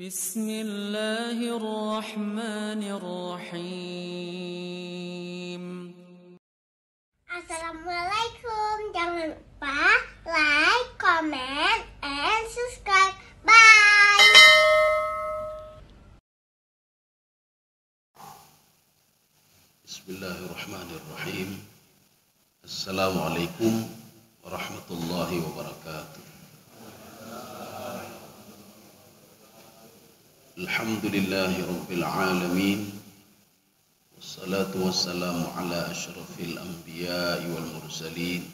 Bismillahirrahmanirrahim. Assalamualaikum. Jangan lupa like, comment, and subscribe. Bye. Bismillahirrahmanirrahim. Assalamualaikum warahmatullahi wabarakatuh. Alhamdulillahi rabbil alamin. Wassalatu wassalamu ala asyrafil anbiya'i wal mursalin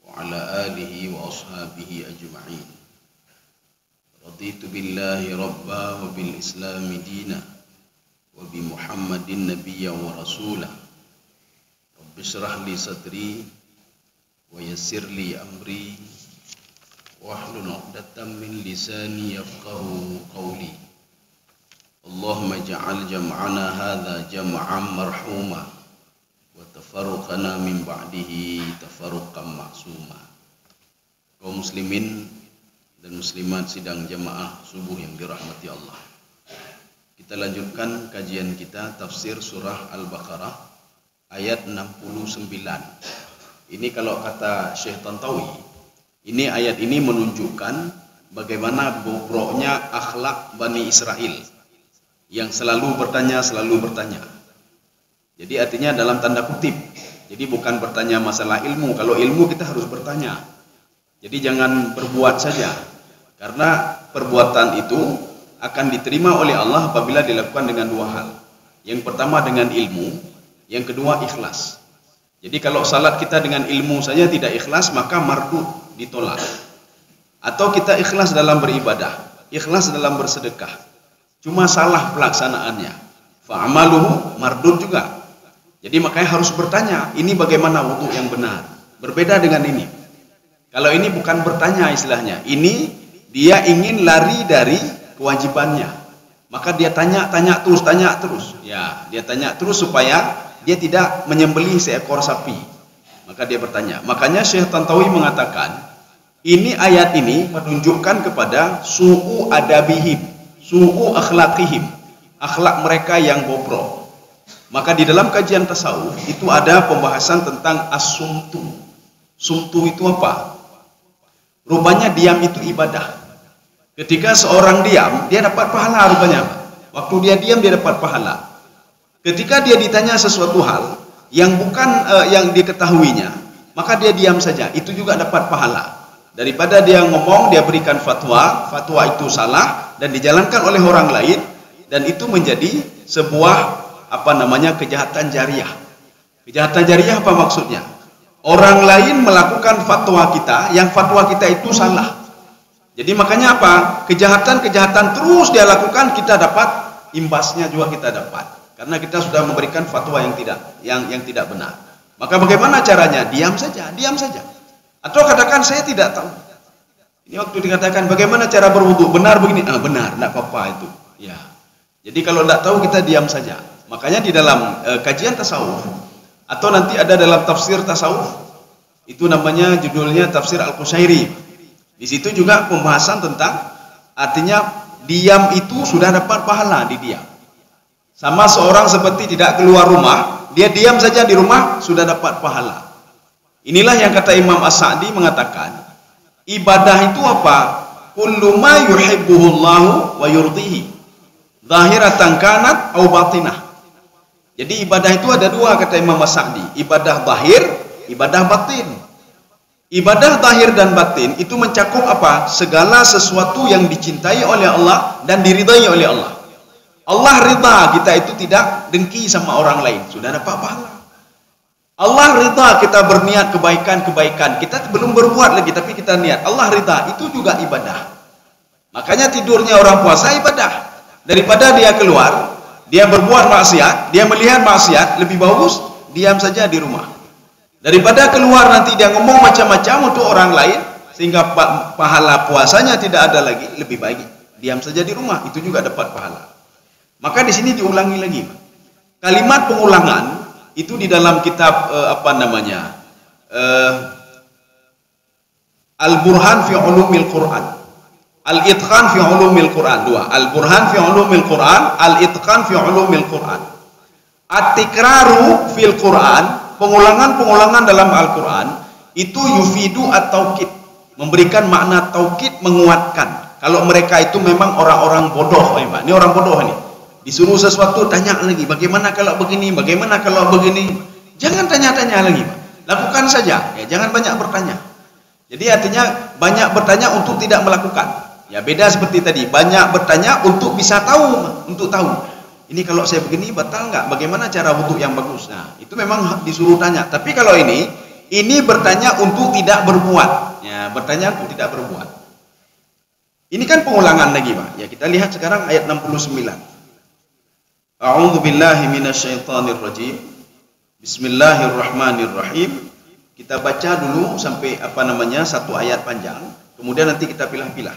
wa ala alihi wa ashabihi ajma'in. Raditu billahi rabba wa bil islami dina wa bi Muhammadin nabiyya wa rasulah. Rabbi shrah li sadri wa yassir li amri wahlul 'uqdatam min lisani yafqahu qawli. Allahumma ja'al jam'ana hadha jam'an marhuma wa tafarruqana min ba'dihi tafarruqan ma'suma. Kaum muslimin dan muslimat sidang jamaah subuh yang dirahmati Allah. Kita lanjutkan kajian kita tafsir surah Al-Baqarah ayat 69. Ini kalau kata Syekh Tantawi, ini ayat ini menunjukkan bagaimana bobroknya akhlak Bani Israel yang selalu bertanya. Jadi artinya dalam tanda kutip. Jadi bukan bertanya masalah ilmu. Kalau ilmu kita harus bertanya. Jadi jangan berbuat saja. Karena perbuatan itu akan diterima oleh Allah apabila dilakukan dengan dua hal. Yang pertama dengan ilmu, yang kedua ikhlas. Jadi kalau salat kita dengan ilmu saja tidak ikhlas, maka mardud, ditolak. Atau kita ikhlas dalam beribadah, ikhlas dalam bersedekah, cuma salah pelaksanaannya, fa'amaluhu mardud juga. Jadi makanya harus bertanya, ini bagaimana wudu yang benar. Berbeda dengan ini. Kalau ini bukan bertanya istilahnya, ini dia ingin lari dari kewajibannya. Maka dia tanya terus. Ya, dia tanya terus supaya dia tidak menyembelih seekor sapi. Maka dia bertanya. Makanya Syekh Tantawi mengatakan, ini ayat ini menunjukkan kepada su'u adabihim, su'u akhlaqihim, akhlak mereka yang bobrok. Maka di dalam kajian tasawuf itu ada pembahasan tentang as-sumtu. Sumtu itu apa? Rupanya diam itu ibadah. Ketika seorang diam, dia dapat pahala rupanya. Waktu dia diam dia dapat pahala. Ketika dia ditanya sesuatu hal yang bukan yang diketahuinya, maka dia diam saja. Itu juga dapat pahala. Daripada dia ngomong, dia berikan fatwa itu salah dan dijalankan oleh orang lain, dan itu menjadi sebuah kejahatan jariah. Kejahatan jariah apa maksudnya? Orang lain melakukan fatwa kita, yang fatwa kita itu salah. Jadi makanya apa? Kejahatan terus dia lakukan, kita dapat imbasnya juga kita dapat. Karena kita sudah memberikan fatwa yang tidak benar. Maka bagaimana caranya? Diam saja. Atau katakan saya tidak tahu. Ini waktu dikatakan bagaimana cara berwudu, benar begini, benar, tidak apa-apa itu. Ya. Jadi kalau tidak tahu kita diam saja. Makanya di dalam kajian tasawuf atau nanti ada dalam tafsir tasawuf, itu namanya judulnya tafsir Al-Qushairi. Di situ juga pembahasan tentang artinya diam itu sudah dapat pahala di diam. Sama seorang seperti tidak keluar rumah, dia diam saja di rumah sudah dapat pahala. Inilah yang kata Imam As-Sa'di mengatakan, ibadah itu apa? Kullu ma yuhibbuhullahu wa yurdihi, zahiratan kanat au batinah. Jadi ibadah itu ada dua kata Imam As-Sa'di, ibadah zahir, ibadah batin. Ibadah zahir dan batin itu mencakup apa? Segala sesuatu yang dicintai oleh Allah dan diridai oleh Allah. Allah ridha kita itu tidak dengki sama orang lain, sudah dapat pahala. Allah ridha kita berniat kebaikan, kita belum berbuat lagi tapi kita niat, Allah ridha, itu juga ibadah. Makanya tidurnya orang puasa ibadah. Daripada dia keluar, dia berbuat maksiat, dia melihat maksiat, lebih bagus diam saja di rumah. Daripada keluar nanti dia ngomong macam-macam untuk orang lain sehingga pahala puasanya tidak ada lagi, lebih baik diam saja di rumah, itu juga dapat pahala. Maka di sini diulangi lagi. Kalimat pengulangan itu di dalam kitab Al-Burhan fi Ulumil Quran. Al-itqan fi ulumil Quran. 2. Al-burhan fi ulumil Quran, al-itqan fi ulumil Quran. At-tikraru fil Quran, pengulangan-pengulangan dalam Al-Quran itu yufidu at-taukid, memberikan makna taukid, menguatkan. Kalau mereka itu memang orang-orang bodoh, Pak. Ini orang bodoh ini. Disuruh sesuatu tanya lagi, bagaimana kalau begini, bagaimana kalau begini. Jangan tanya-tanya lagi, Pak. Lakukan saja, ya, jangan banyak bertanya. Jadi artinya banyak bertanya untuk tidak melakukan. Ya beda seperti tadi, banyak bertanya untuk bisa tahu, untuk tahu. Ini kalau saya begini batal nggak? Bagaimana cara wudhu yang bagus? Nah, itu memang disuruh tanya. Tapi kalau ini bertanya untuk tidak berbuat. Ya, bertanya untuk tidak berbuat. Ini kan pengulangan lagi, Pak. Ya, kita lihat sekarang ayat 69. A'udzu billahi minasyaitonir rajim. Bismillahirrahmanirrahim. Kita baca dulu sampai satu ayat panjang. Kemudian nanti kita pilah-pilah.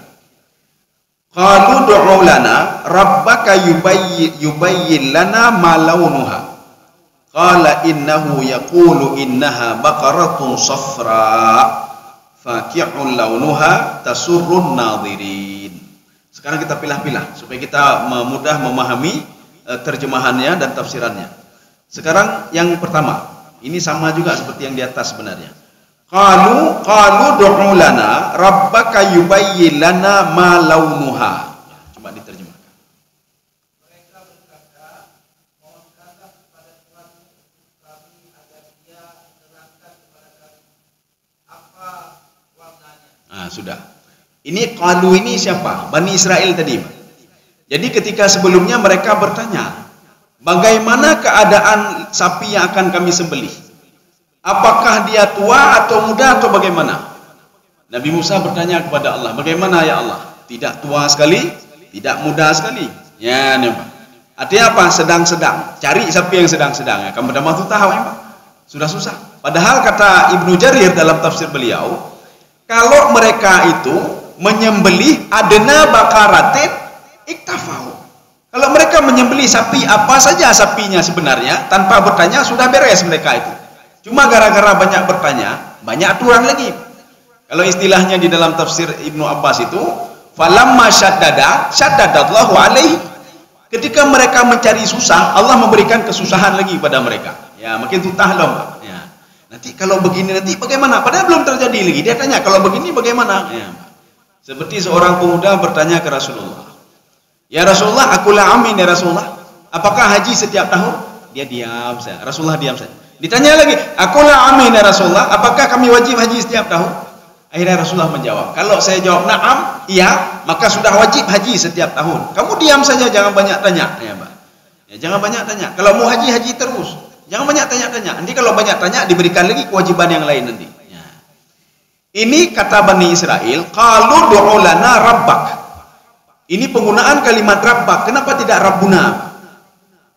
Qalu du'u lana rabbaka yubayyin lana ma launuha. Qala innahu yaqulu innaha baqaratun safra faqi'un launuha tasurrun nadhirin. Sekarang kita pilah-pilah supaya kita mudah memahami terjemahannya dan tafsirannya. Sekarang yang pertama, ini sama juga seperti yang di atas sebenarnya. Qalu du'u lana rabbaka yubayyin lana ma launuha. Coba diterjemahkan. Mereka berkata, mohonkanlah kepada Tuhanmu kami agar Dia menerangkan kepada kami apa warnanya. Nah, sudah. Ini qalu ini siapa? Bani Israel tadi. Jadi ketika sebelumnya mereka bertanya, bagaimana keadaan sapi yang akan kami sembelih? Apakah dia tua atau muda atau bagaimana? Nabi Musa bertanya kepada Allah, bagaimana ya Allah? Tidak tua sekali, tidak muda sekali. Ya, nampak. Artinya apa? Sedang-sedang. Cari sapi yang sedang-sedang. Ya, kamu dah tahu ya, Pak. Sudah susah. Padahal kata Ibnu Jarir dalam tafsir beliau, kalau mereka itu menyembelih adna bakaratin iktafau. Kalau mereka menyembelih sapi apa saja sapinya sebenarnya tanpa bertanya sudah beres mereka itu. Cuma gara-gara banyak bertanya, banyak aturan lagi. Kalau istilahnya di dalam tafsir Ibnu Abbas itu, falamma syaddadallahu alaihi. Ketika mereka mencari susah, Allah memberikan kesusahan lagi pada mereka. Ya, makin tutah loh. Ya. Nanti kalau begini nanti bagaimana? Padahal belum terjadi lagi. Dia tanya, kalau begini bagaimana? Ya. Seperti seorang pemuda bertanya ke Rasulullah. Ya Rasulullah, akulah amin ya Rasulullah. Apakah haji setiap tahun? Dia diam saja. Rasulullah diam saja. Ditanya lagi, akulah amin ya Rasulullah, apakah kami wajib haji setiap tahun? Akhirnya Rasulullah menjawab, kalau saya jawab na'am, iya, maka sudah wajib haji setiap tahun. Kamu diam saja, jangan banyak tanya. Ya, Pak. Ya, jangan banyak tanya. Kalau mau haji, haji terus. Jangan banyak tanya-tanya. Nanti kalau banyak tanya, diberikan lagi kewajiban yang lain nanti. Ya. Ini kata Bani Israel, qalu du'u lana rabbak. Ini penggunaan kalimat rabbak. Kenapa tidak rabbuna?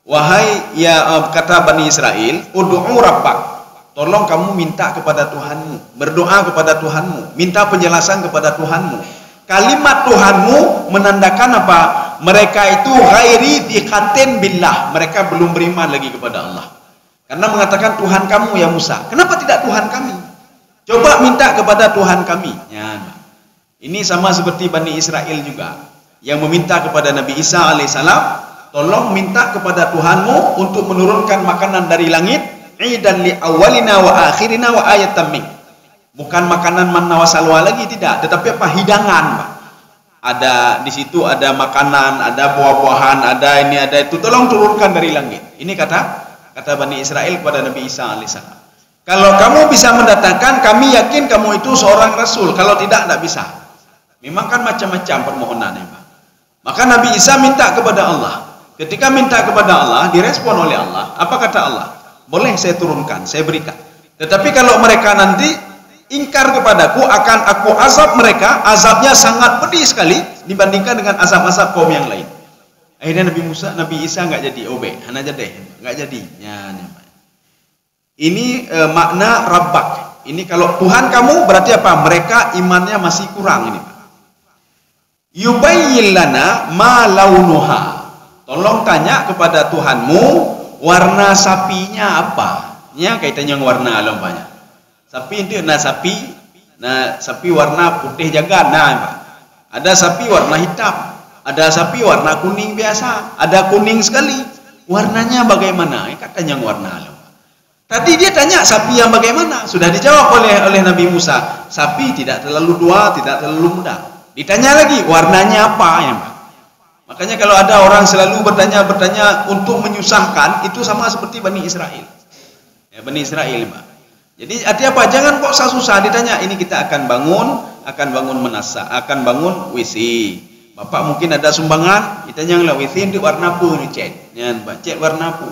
Wahai ya kata Bani Israel, ud'u rabbak. Tolong kamu minta kepada Tuhanmu, berdoa kepada Tuhanmu, minta penjelasan kepada Tuhanmu. Kalimat Tuhanmu menandakan apa? Mereka itu ghairi thiqatin billah. Mereka belum beriman lagi kepada Allah. Karena mengatakan Tuhan kamu ya Musa. Kenapa tidak Tuhan kami? Coba minta kepada Tuhan kami. Ya. Ini sama seperti Bani Israel juga yang meminta kepada Nabi Isa alaihissalam, tolong minta kepada Tuhanmu untuk menurunkan makanan dari langit, idan li awalina wa akhirina wa ayatan min. Bukan makanan manna wa salwa lagi, tidak, tetapi apa? Hidangan, Pak. Ada di situ ada makanan, ada buah-buahan, ada ini, ada itu, tolong turunkan dari langit. Ini kata Bani Israel kepada Nabi Isa alaihissalam. Kalau kamu bisa mendatangkan, kami yakin kamu itu seorang rasul. Kalau tidak bisa. Memang kan macam-macam permohonannya, Pak. Maka Nabi Isa minta kepada Allah. Ketika minta kepada Allah, direspon oleh Allah. Apa kata Allah? Boleh saya turunkan, saya berikan. Tetapi kalau mereka nanti ingkar kepadaku, akan aku azab mereka. Azabnya sangat pedih sekali dibandingkan dengan azab-azab kaum yang lain. Akhirnya Nabi Isa nggak jadi obey, hanya jadi nggak jadi. Ya, ini makna rabbak. Ini kalau Tuhan kamu berarti apa? Mereka imannya masih kurang ini. Yubayyin lana ma launuha. Tolong tanya kepada Tuhanmu warna sapinya apa? Ya, kaitannya warna lompanya. Sapi itu sapi warna putih jaga. Nah, Ada sapi warna hitam, ada sapi warna kuning biasa, ada kuning sekali. Warnanya bagaimana? Katanya warna. Tadi dia tanya sapi yang bagaimana? Sudah dijawab oleh Nabi Musa. Sapi tidak terlalu tua, tidak terlalu muda. Ditanya lagi, warnanya apa ya, Pak? Makanya kalau ada orang selalu bertanya untuk menyusahkan, itu sama seperti Bani Israel. Ya, Bani Israel, Pak. Jadi artinya apa? Jangan kok susah ditanya. Ini kita akan bangun menasa, akan bangun WC. Bapak mungkin ada sumbangan, ditanya lah WC di warna apa ni cat? Ya, cat warna apa?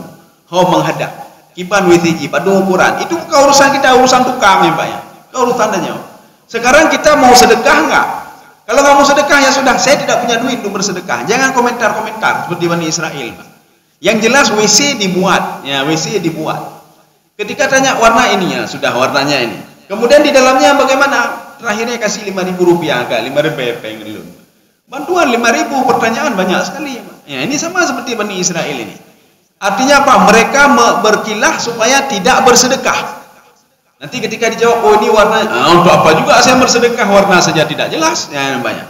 How menghadap. Kiban WC pada ukuran. Itu bukan urusan kita, urusan tukang ya, Pak ya. Urusan tanya. Sekarang kita mau sedekah enggak? Kalau nggak mau sedekah ya sudah, saya tidak punya duit untuk bersedekah. Jangan komentar-komentar seperti Bani Israel, Pak. Yang jelas WC dibuat, ya WC dibuat. Ketika tanya warna ini ya sudah warnanya ini. Kemudian di dalamnya bagaimana? Terakhirnya kasih 5.000 rupiah, agak 5.000 peng dulu. Bantuan 5.000, pertanyaan banyak sekali. Ya ini sama seperti Bani Israel ini. Artinya apa? Mereka berkilah supaya tidak bersedekah. Nanti ketika dijawab, oh ini warna, untuk apa juga saya bersedekah, warna saja tidak jelas. Ya banyak.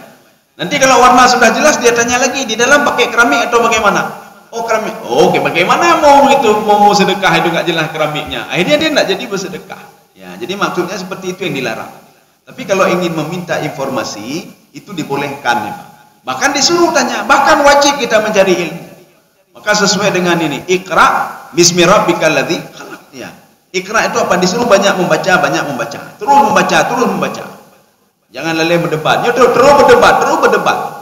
Nanti kalau warna sudah jelas, dia tanya lagi, di dalam pakai keramik atau bagaimana? Oh keramik. Oh, oke, bagaimana mau sedekah itu nggak jelas keramiknya. Akhirnya dia tidak jadi bersedekah. Ya, jadi maksudnya seperti itu yang dilarang. Tapi kalau ingin meminta informasi, itu dibolehkan ya, Pak. Bahkan disuruh tanya, bahkan wajib kita mencari ilmu. Maka sesuai dengan ini, Iqra bismi rabbikal ladzi khalaq. Ya. Iqra itu apa? Disuruh banyak membaca, terus membaca. Jangan lalai berdebat. Ya, terus berdebat.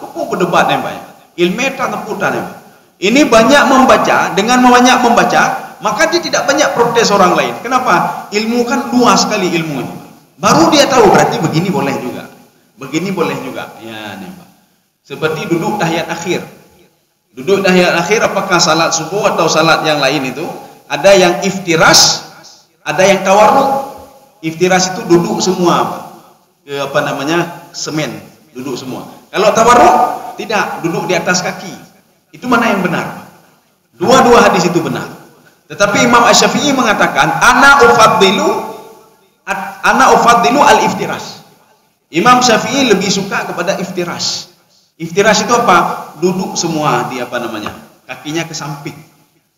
Kupu berdebat ya, Pak. Ilmu taneputan ya, Pak. Ini banyak membaca, dengan banyak membaca, maka dia tidak banyak protes orang lain. Kenapa? Ilmu kan luas sekali ilmu ini. Baru dia tahu berarti begini boleh juga. Begini boleh juga. Ya, nih, Pak. Seperti duduk tahiyat akhir. Duduk tahiyat akhir apakah salat subuh atau salat yang lain itu? Ada yang iftirash, ada yang tawarruk. Iftirash itu duduk semua, Pak. Semen, duduk semua. Kalau tawarruk tidak, duduk di atas kaki. Itu mana yang benar? Dua-dua hadis itu benar. Tetapi Imam Asy-Syafi'i mengatakan ana ufaddilu al-iftirash. Imam Syafi'i lebih suka kepada iftirash. Iftirash itu apa? Duduk semua di kakinya ke samping.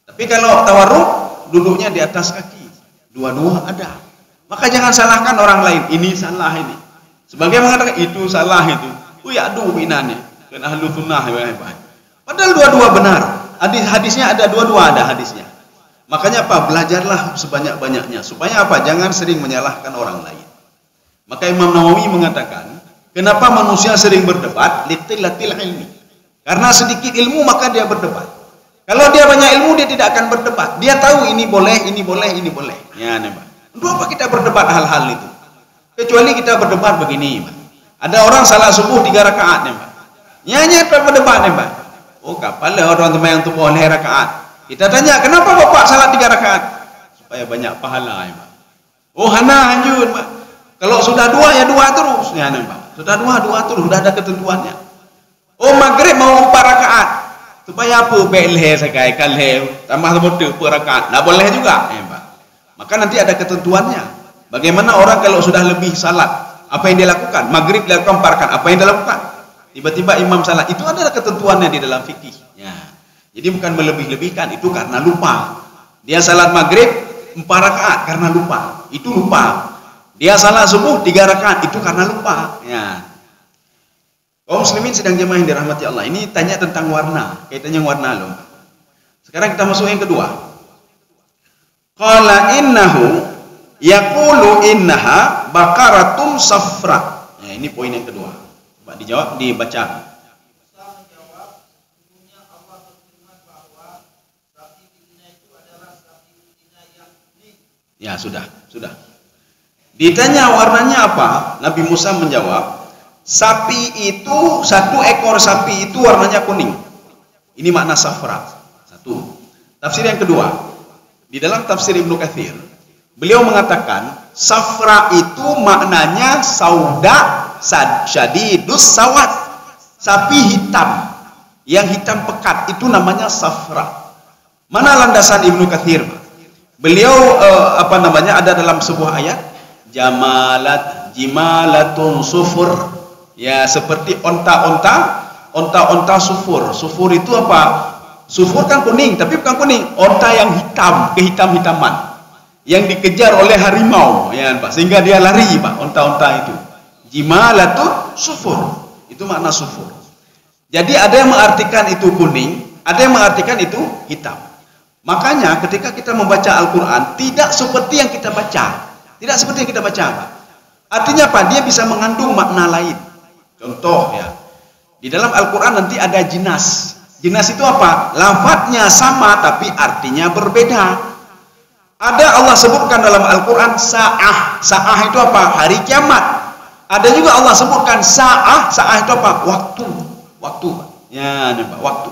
Tapi kalau tawarruk duduknya di atas kaki. Dua-dua ada. Maka jangan salahkan orang lain. Ini salah ini. Sebagai mengatakan itu salah itu. Aduh inane. Kan ahlu sunnah ya. Padahal dua-dua benar. Hadisnya ada dua-dua ada hadisnya. Makanya apa? Belajarlah sebanyak-banyaknya. Supaya apa? Jangan sering menyalahkan orang lain. Maka Imam Nawawi mengatakan, kenapa manusia sering berdebat? Litillatil ilmi. Karena sedikit ilmu maka dia berdebat. Kalau dia banyak ilmu dia tidak akan berdebat. Dia tahu ini boleh, ini boleh, ini boleh. Ya, Pak. Untuk apa kita berdebat hal-hal itu? Kecuali kita berdebat begini, Pak. Ada orang salat subuh 3 rakaat, Pak. Nyanyi berdebat, Pak. Oh, kapal orang yang tu boleh rakaat. Kita tanya, kenapa bapak salat 3 rakaat? Supaya banyak pahala ya, Pak. Oh, hana anjur, Pak. Kalau sudah 2 ya 2 terus. Ya, Pak. Sudah 2 terus, sudah ada ketentuannya. Oh, maghrib mau 4 rakaat. Supaya apa? Beleh sakai kalhe tambah betul per rakaat. Enggak boleh juga, ya, Pak. Maka nanti ada ketentuannya. Bagaimana orang kalau sudah lebih salat, apa yang dia lakukan? Maghrib dilakukan 4 rakaat, apa yang dia lakukan? Tiba-tiba imam salat, itu adalah ketentuannya di dalam fikih. Ya. Jadi bukan melebih-lebihkan, itu karena lupa. Dia salat maghrib 4 rakaat karena lupa. Itu lupa. Dia salat subuh 3 rakaat, itu karena lupa. Ya. Kaum muslimin sedang jemaah yang dirahmati Allah. Ini tanya tentang warna, kaitannya warna loh. Sekarang kita masuk yang kedua. Qala innahu yaqulu innaha baqaratun safra. Ya, ini poin yang kedua. Coba dijawab, dibaca. Musa menjawab, sesungguhnya Allah berfirman bahwa sapi betina itu adalah sapi betina yang kuning. Ya, sudah. Ditanya warnanya apa? Nabi Musa menjawab, sapi itu, 1 ekor sapi itu warnanya kuning. Ini makna safra. 1. Tafsir yang kedua. Di dalam tafsir Ibnu Katsir, beliau mengatakan safra itu maknanya sauda syadidus sawat, sapi hitam yang hitam pekat, itu namanya safra. Mana landasan Ibnu Katsir? Beliau ada dalam sebuah ayat, jimalatun sufur Ya, seperti onta sufur. Sufur itu apa? Sufur kan kuning, tapi bukan kuning. Onta yang hitam, kehitam-hitaman. Yang dikejar oleh harimau, ya Pak. Sehingga dia lari, Pak, onta-onta itu. Jimalatun sufur. Itu makna sufur. Jadi ada yang mengartikan itu kuning, ada yang mengartikan itu hitam. Makanya ketika kita membaca Al-Quran, tidak seperti yang kita baca. Tidak seperti yang kita baca, Pak. Artinya apa? Dia bisa mengandung makna lain. Contoh ya, di dalam Al-Quran nanti ada jinas. Jinas itu apa? Lafadznya sama tapi artinya berbeda. Ada Allah sebutkan dalam Al-Quran sa'ah. Sa'ah itu apa? Hari kiamat. Ada juga Allah sebutkan sa'ah. Sa'ah itu apa? Waktu. Waktu. Ya, Pak, waktu.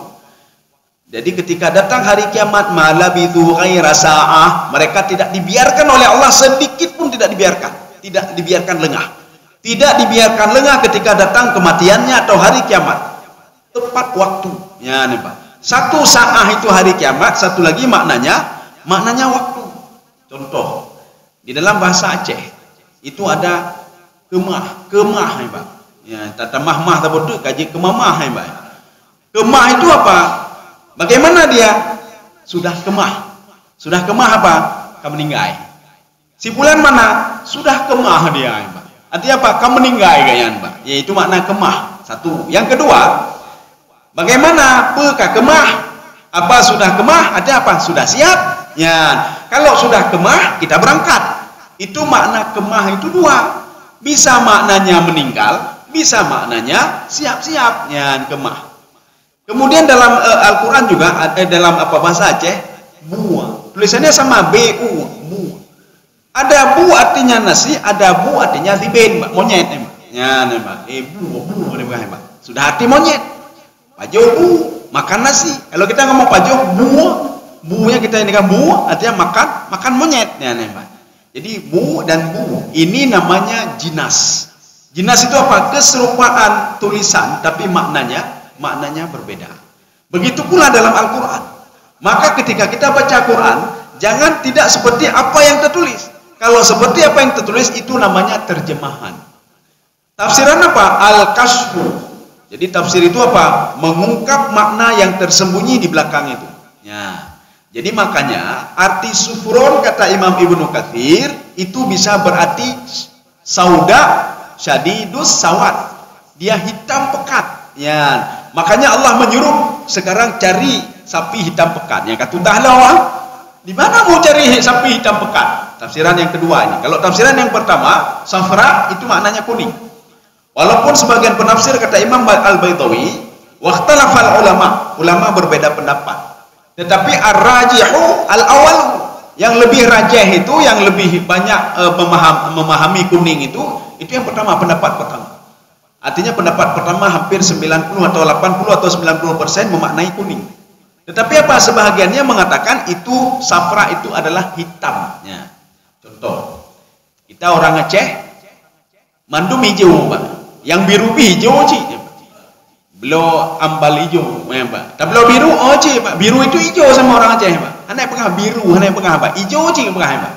Jadi ketika datang hari kiamat, malabithu ghaira sa'ah, mereka tidak dibiarkan oleh Allah, sedikit pun tidak dibiarkan. Tidak dibiarkan lengah. Tidak dibiarkan lengah ketika datang kematiannya atau hari kiamat. Tepat waktu. Ya, Pak. Satu sa'ah itu hari kiamat, satu lagi maknanya waktu. Contoh, di dalam bahasa Aceh itu ada kemah, ya Pak. Ya, tata mahmah tabotu kaji kemamah, ya Pak. Kemah itu apa? Bagaimana dia? Sudah kemah. Sudah kemah apa? Kamu meninggal. Si bulan mana? Sudah kemah dia, ya Pak. Artinya apa? Kamu meninggal kayaknya, Pak. Yaitu makna kemah. Satu. Yang kedua, bagaimana? Pekah kemah? Apa sudah kemah? Artinya apa? Sudah siap? Ya, kalau sudah kemah kita berangkat. Itu makna kemah itu dua. Bisa maknanya meninggal, bisa maknanya siap-siap. Ya, kemah. Kemudian dalam Al-Quran juga dalam apa bahasa Aceh, buah. Tulisannya sama bu, bu. Ada bu artinya nasi, ada bu artinya tiben, monyet, ya, Pak. Bu, Pak. Sudah arti monyet. Pajo bu, makan nasi. Kalau kita ngomong pajo buah, bunya kita ini kan bu, artinya makan monyet, ya, Pak. Jadi bu dan bu ini namanya jinas. Jinas itu apa? Keserupaan tulisan, tapi maknanya berbeda. Begitu pula dalam Al-Quran. Maka ketika kita baca Quran, jangan tidak seperti apa yang tertulis. Kalau seperti apa yang tertulis itu namanya terjemahan. Tafsiran apa? Al-Kashfu. Jadi tafsir itu apa? Mengungkap makna yang tersembunyi di belakang itu. Ya. Jadi makanya arti sufron kata Imam Ibnu Katsir itu bisa berarti sauda syadidus sawad. Dia hitam pekat. Ya. Makanya Allah menyuruh sekarang cari sapi hitam pekat. Ya kata Ta'ala, di mana mau cari sapi hitam pekat? Tafsiran yang kedua ini. Kalau tafsiran yang pertama, safra itu maknanya kuning. Walaupun sebagian penafsir kata Imam Al-Baitawi, waqtalafal ulama berbeda pendapat. Tetapi ar-rajihu al-awal, yang lebih rajih itu, yang lebih banyak memahami kuning itu yang pertama, pendapat pertama. Artinya pendapat pertama hampir 90 atau 80 atau 90% memaknai kuning. Tetapi apa sebahagiannya mengatakan itu safra itu adalah hitamnya. Contoh, kita orang Aceh, mandum hijau, Pak. Yang biru hijau, Cik. Belo ambal hijau, Pak. Tak belo biru, oh Cik, Pak. Biru itu hijau sama orang Aceh, Pak. Anak pengah biru, anak pengah apa? Hijau, Cik, pengah, Pak.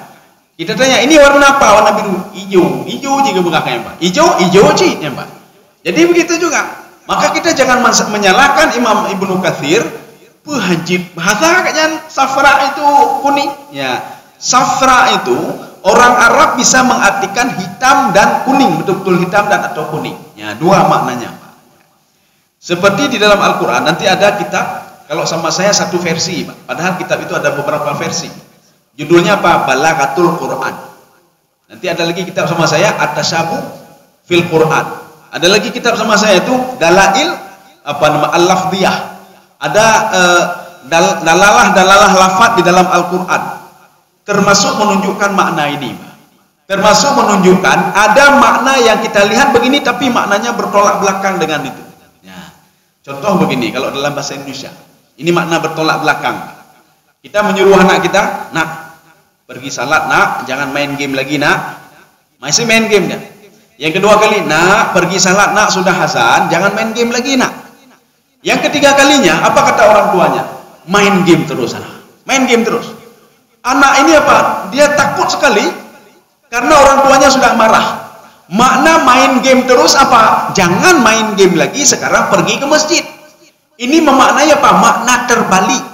Kita tanya, ini warna apa? Warna biru. Hijau, hijau Cik, pengah, Pak. Hijau, Cik, Pak. Jadi begitu juga. Maka kita jangan menyalahkan Imam Ibnu Katsir, penghajib bahasa kayaknya safra itu kuning. Ya, safra itu orang Arab bisa mengartikan hitam dan kuning, betul-betul hitam dan atau kuning. Ya, dua maknanya. Seperti di dalam Al-Quran nanti ada kitab, kalau sama saya satu versi, Pak. Padahal kitab itu ada beberapa versi. Judulnya apa? Balaghatul Quran. Nanti ada lagi kitab sama saya At-Tasyabuh fil Quran. Ada lagi kitab sama saya itu Dalail Al-Lafdhiyah. Ada dalalah lafaz di dalam Al-Quran. Termasuk menunjukkan makna ini, Pak. Termasuk menunjukkan ada makna yang kita lihat begini tapi maknanya bertolak belakang dengan itu. Ya. Contoh begini, kalau dalam bahasa Indonesia, ini makna bertolak belakang. Kita menyuruh anak kita, nak, pergi salat, nak, jangan main game lagi, nak. Masih main game kan? Yang kedua kali, nak, pergi salat, nak, sudah azan, jangan main game lagi, nak. Yang ketiga kalinya, apa kata orang tuanya? Main game terus, anak. Main game terus. Anak ini apa? Dia takut sekali karena orang tuanya sudah marah. Makna main game terus apa? Jangan main game lagi, sekarang pergi ke masjid. Ini memaknai apa? Makna terbalik.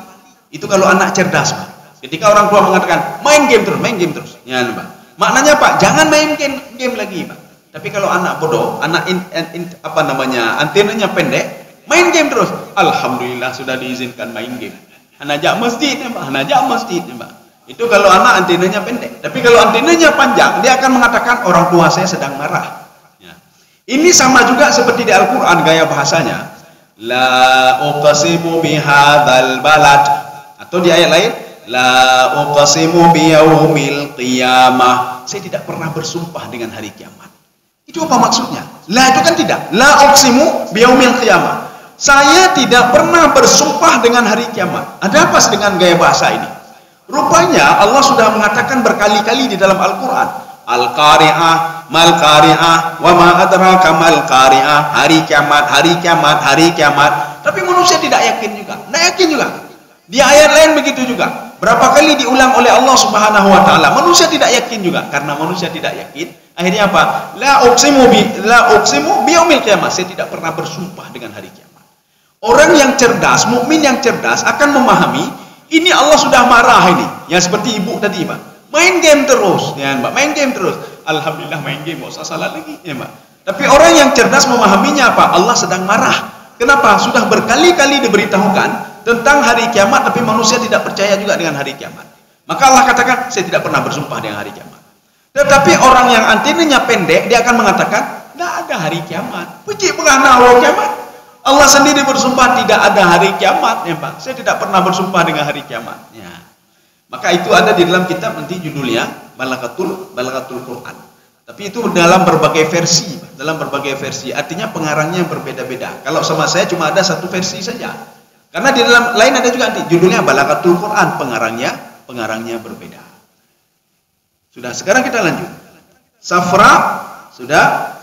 Itu kalau anak cerdas, Pak. Ketika orang tua mengatakan main game terus, ya, Pak. Maknanya Pak, jangan main game lagi, Pak. Tapi kalau anak bodoh, anak antenanya pendek, main game terus. Alhamdulillah sudah diizinkan main game. Hanajak masjid, ya, Pak. Hanajak masjid, ya, Pak. Itu kalau anak antenanya pendek. Tapi kalau antenanya panjang, dia akan mengatakan orang tua saya sedang marah. Ya. Ini sama juga seperti di Al-Quran gaya bahasanya. La uqsimu bihadzal balad. Atau di ayat lain, la uqsimu biyaumil qiyamah. Saya tidak pernah bersumpah dengan hari kiamat. Itu apa maksudnya? La itu kan tidak. La uqsimu biyaumil qiyamah. Saya tidak pernah bersumpah dengan hari kiamat. Ada apa dengan gaya bahasa ini? Rupanya Allah sudah mengatakan berkali-kali di dalam Al-Quran, Al-Qari'ah, Mal-Qari'ah, wa ma adraka mal-Qari'ah, hari kiamat, hari kiamat, hari kiamat. Tapi manusia tidak yakin juga. Tidak yakin juga. Di ayat lain begitu juga. Berapa kali diulang oleh Allah Subhanahu wa taala. Manusia tidak yakin juga. Karena manusia tidak yakin, akhirnya apa? La uqsimu biyaumil qiyamah. Saya tidak pernah bersumpah dengan hari kiamat. Orang yang cerdas, mukmin yang cerdas akan memahami ini Allah sudah marah ini. Ya seperti ibu tadi, Pak. Main game terus, ya, Mbak. Main game terus. Alhamdulillah main game, enggak usah salat lagi, ya, Mbak. Tapi orang yang cerdas memahaminya apa? Allah sedang marah. Kenapa? Sudah berkali-kali diberitahukan tentang hari kiamat, tapi manusia tidak percaya juga dengan hari kiamat. Maka Allah katakan, saya tidak pernah bersumpah dengan hari kiamat. Tetapi orang yang antenanya pendek, dia akan mengatakan, tidak ada hari kiamat. Puji penggana Allah kiamat. Allah sendiri bersumpah tidak ada hari kiamat, ya Pak. Saya tidak pernah bersumpah dengan hari kiamat. Ya. Maka itu ada di dalam kitab nanti judulnya Balaghatul Quran. Tapi itu dalam berbagai versi, Pak. Dalam berbagai versi. Artinya pengarangnya berbeda-beda. Kalau sama saya cuma ada satu versi saja. Karena di dalam lain ada juga nanti judulnya Balaghatul Quran, pengarangnya berbeda. Sudah, sekarang kita lanjut. Safra sudah,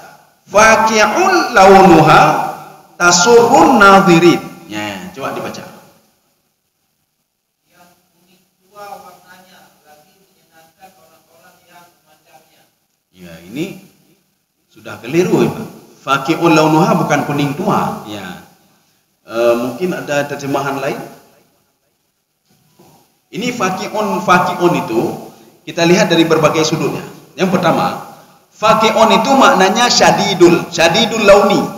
faqi'ul launuha tasurrun nadhirin. Ya, coba dibaca. Yang kuning tua warnanya lagi menyenangkan orang-orang yang memandangnya. Ya, ini sudah keliru, ya, Pak. Faqi'ul launuha bukan kuning tua. Ya. Mungkin ada terjemahan lain. Ini faqi'un itu kita lihat dari berbagai sudutnya. Yang pertama, faqi'un itu maknanya syadidul launi.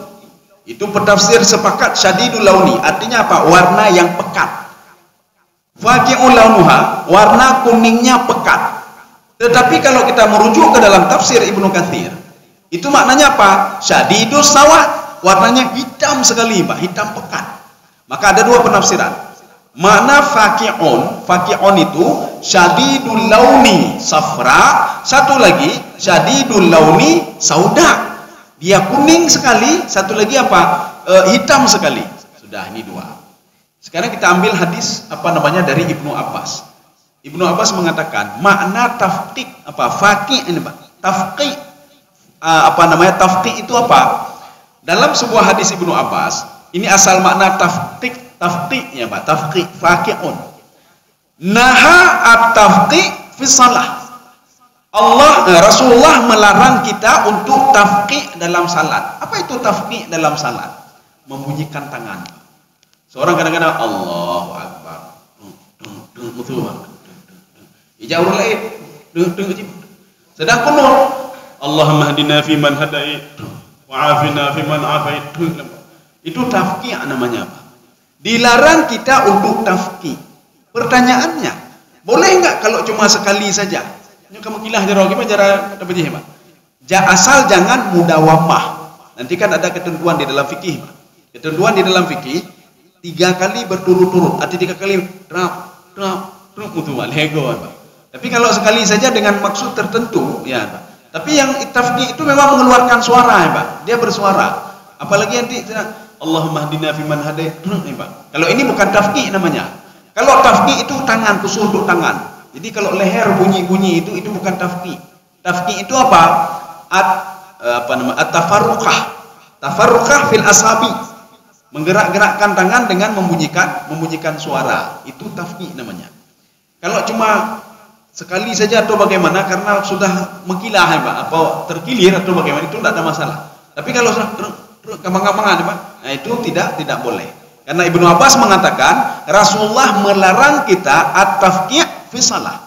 Itu pentafsir sepakat syadidul launi. Artinya apa? Warna yang pekat. Faqi'ul launuha, warna kuningnya pekat. Tetapi kalau kita merujuk ke dalam tafsir Ibnu Katsir, itu maknanya apa? Syadidus sawad. Warnanya hitam sekali, Pak, hitam pekat. Maka ada dua penafsiran. Makna faqi'un itu syadidul launi safra, satu lagi syadidul launi sauda. Dia kuning sekali, satu lagi apa? Hitam sekali. Sudah, ini dua. Sekarang kita ambil hadis dari Ibnu Abbas. Ibnu Abbas mengatakan makna tafqiq apa? Faqih ini, Pak. Tafqiq tafqiq itu apa? Dalam sebuah hadis Ibnu Abbas, ini asal makna tafqiq ya, Pak. Tafqiq faqi'un. Naha at-tafqiq fi shalah. Rasulullah melarang kita untuk tafqiq dalam salat. Apa itu tafqiq dalam salat? Membunyikan tangan. Seorang kadang-kadang Allahu Akbar. Ijauh lain. Sedang penuh. Allahumma hadina fi man hadait wa afina fi man afait. Itu tafqiq namanya, Pak. Dilarang kita untuk tafqiq. Pertanyaannya, boleh enggak kalau cuma sekali saja? Ini kamu kilah jaro gimana cara terjemah, Pak? Asal jangan mudawamah. Nanti kan ada ketentuan di dalam fikih, Pak. Ketentuan di dalam fikih 3 kali berturut-turut, arti 3 kali lego, Pak. Tapi kalau sekali saja dengan maksud tertentu, ya, Pak. Tapi yang tafqiq itu memang mengeluarkan suara, ya, Pak. Dia bersuara. Apalagi nanti Allahumma hdina fiman hadait, Pak. Kalau ini bukan tafqiq namanya. Kalau tafqiq itu tangan, tusuk tangan. Jadi kalau leher bunyi-bunyi itu bukan tafqiq. Tafqiq itu apa? At-tafarruqah. Tafarruqah fil asabi. Menggerak-gerakkan tangan dengan membunyikan suara. Itu tafqiq namanya. Kalau cuma sekali saja atau bagaimana karena sudah mengkilah ya Pak, apa terkilir atau bagaimana itu tidak ada masalah. Tapi kalau sudah kemang-kemangan Pak, nah itu tidak boleh. Karena Ibnu Abbas mengatakan Rasulullah melarang kita at-tafqi' fi shalah.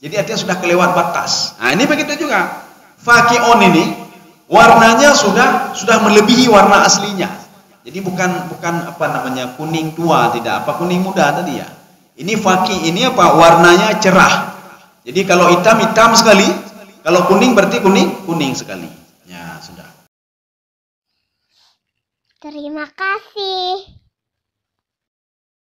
Jadi artinya sudah kelewat batas. Nah ini begitu juga. Faqi'un ini warnanya sudah melebihi warna aslinya. Jadi bukan apa namanya kuning tua, tidak apa kuning muda tadi ya. Ini faqi' ini apa warnanya cerah. Jadi kalau hitam sekali, kalau kuning berarti kuning sekali. Ya, sudah. Terima kasih.